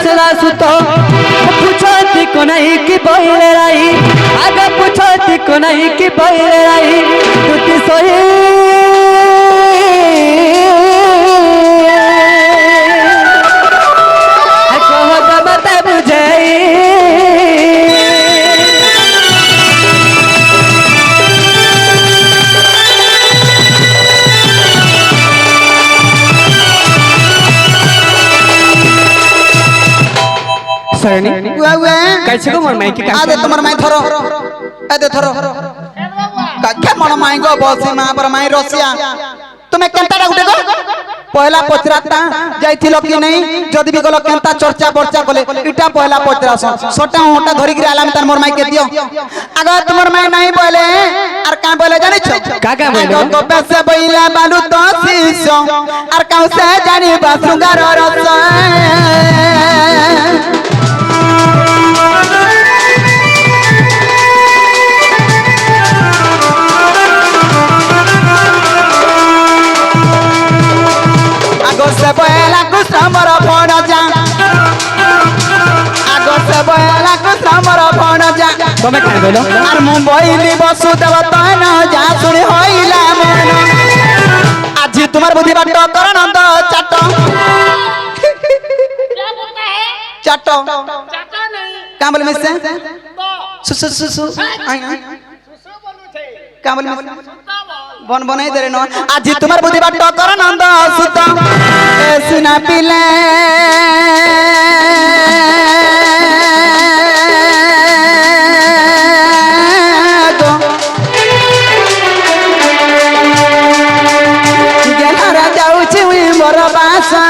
सदा सुतो पूछती को नहीं कि बोले रही आगे पूछती को नहीं कि बोले रही टूटी सोई कैसे को मोर माई की आदे तुम्हार माई धरो आदे धरो काके मन माई गो बसी मां पर माई रसिया तुम्हें केनता गुटे गो पहला पचराता जाइथिलो कि नहीं जदी भी गलो केनता चर्चा बर्चा कोले इटा पहला पचरास सोटा होटा धरि गिरा आलाम तार मोर माई के दियो अगर तुम्हार माई नहीं बोले आर का बोले जानि छ का बोले तो पैसे बैला बालू तो सीसो आर का से जानि बासुगार रस से बयला कुसमर फण जा आगो से बयला कुसमर फण जा तमे काय बोलो आर मुंबईली बसुदेव तन जा सुनी होइला मन आज तुम्हार बुद्धि बाट कर नंद चाट क्या बोलता है चाट चाचा नहीं का बोले मिसे तो सु सु सु आई आई सुसु बोलू थे का बोले सुता बोल बन बनाई दे रे न आज तुम्हार बुद्धि बाट कर नंद सुत सुना पिले गेलारा जाउछि मोर बासा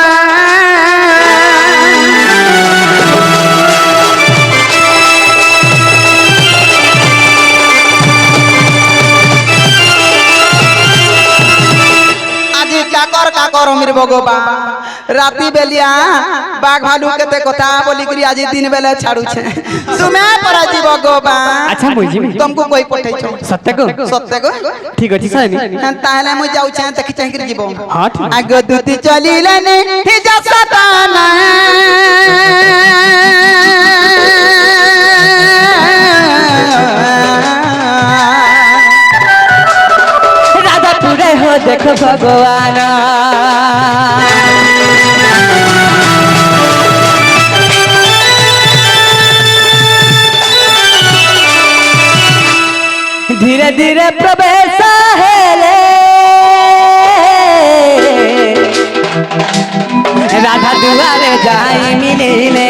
काकर मेरे भगवान राती बेलिया बाघ भालू केते कथा बोली करी आज दिन बेले छाड़ू छे तुम्हें पराजी भगवान अच्छा मुझी तुमको कोई पठै छ सत्य को ठीक है सनी ताले मु जाउ छे देखि चाहि कर जीवो हां ठीक आगो दूती चलीले ने हे जा सताना राधा पूरे हो देखो भगवान धीरे धीरे प्रवेश हेले राधा दुआरे जाई मिले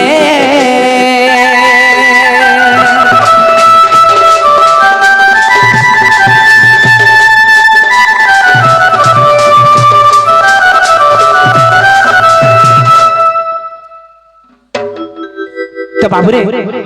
तो बाबू रे